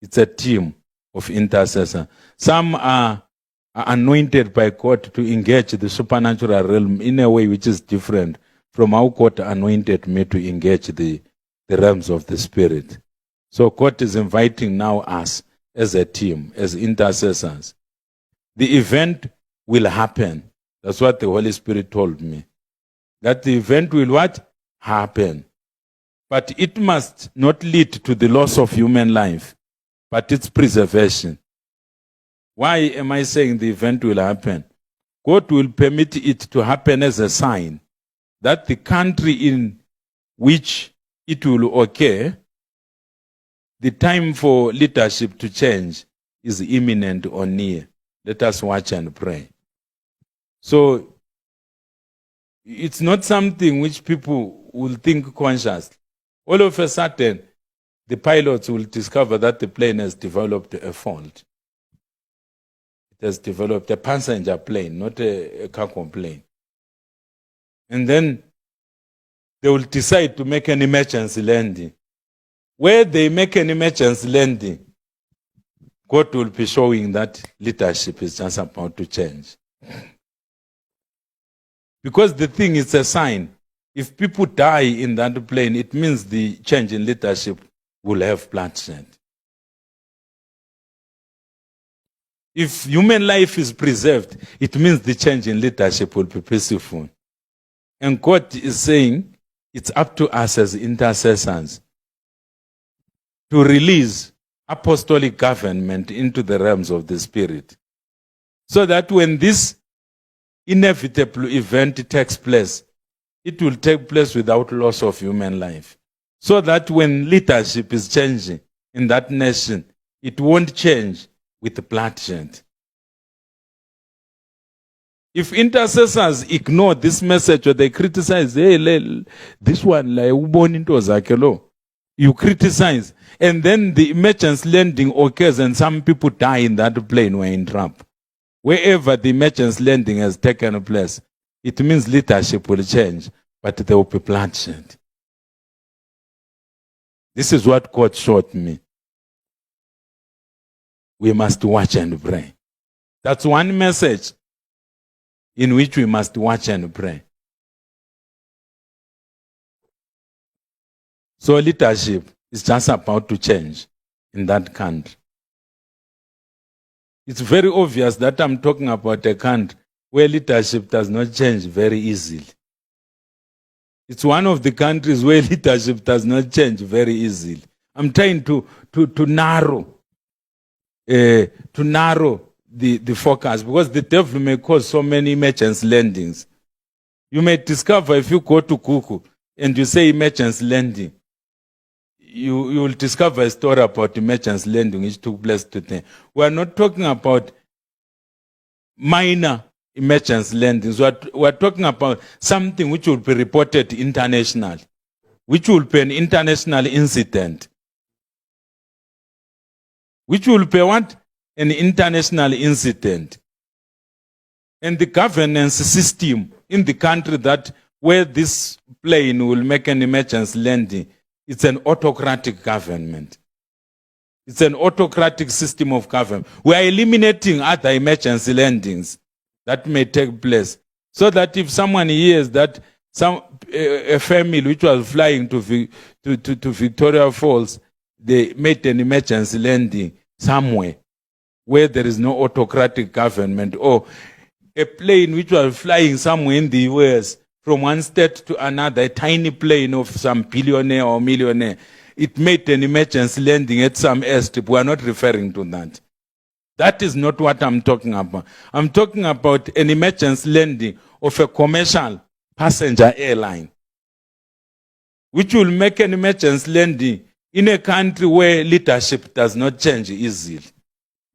It's a team of intercessors. Some are anointed by God to engage the supernatural realm in a way which is different from how God anointed me to engage the realms of the Spirit. So God is inviting now us as a team, as intercessors. The event will happen. That's what the Holy Spirit told me. That the event will what? Happen. But it must not lead to the loss of human life, but its preservation. Why am I saying the event will happen? God will permit it to happen as a sign that the country in which it will occur, the time for leadership to change is imminent or near. Let us watch and pray. So, it's not something which people will think consciously. All of a sudden, the pilots will discover that the plane has developed a fault. It has developed a passenger plane, not a cargo plane. And then they will decide to make an emergency landing. Where they make an emergency landing, God will be showing that leadership is just about to change. Because the thing is a sign. If people die in that plane, it means the change in leadership will have bloodshed. If human life is preserved, it means the change in leadership will be peaceful. And God is saying it's up to us as intercessors to release apostolic government into the realms of the Spirit. So that when this inevitable event takes place, it will take place without loss of human life. So that when leadership is changing in that nation, it won't change with bloodshed. If intercessors ignore this message or they criticize, hey, this one, you criticize, and then the emergency landing occurs and some people die in that plane or in trouble. Wherever the emergency landing has taken place, it means leadership will change, but there will be bloodshed. This is what God showed me. We must watch and pray. That's one message in which we must watch and pray. So leadership is just about to change in that country. It's very obvious that I'm talking about a country where leadership does not change very easily. It's one of the countries where leadership does not change very easily. I'm trying to narrow the focus, because the devil may cause so many emergency landings. You may discover if you go to Kuku and you say emergency landing, you will discover a story about emergency landing which took place today. We are not talking about minor emergency landings. We are talking about something which will be reported internationally, which will be an international incident. Which will be what? An international incident. And the governance system in the country that where this plane will make an emergency landing, it's an autocratic government. It's an autocratic system of government. We are eliminating other emergency landings that may take place, so that if someone hears that a family which was flying to Victoria Falls, they made an emergency landing somewhere where there is no autocratic government, or a plane which was flying somewhere in the US from one state to another, a tiny plane of some billionaire or millionaire, it made an emergency landing at some airstrip. We are not referring to that. That is not what I'm talking about. I'm talking about an emergency landing of a commercial passenger airline, which will make an emergency landing in a country where leadership does not change easily.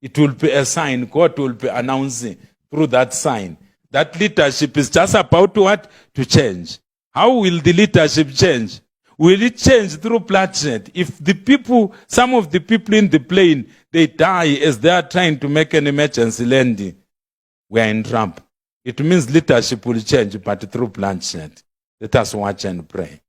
It will be a sign. God will be announcing through that sign that leadership is just about to change. How will the leadership change? Will it change through bloodshed? If the people, some of the people in the plane, they die as they are trying to make an emergency landing, we are in trouble. It means leadership will change, but through bloodshed. Let us watch and pray.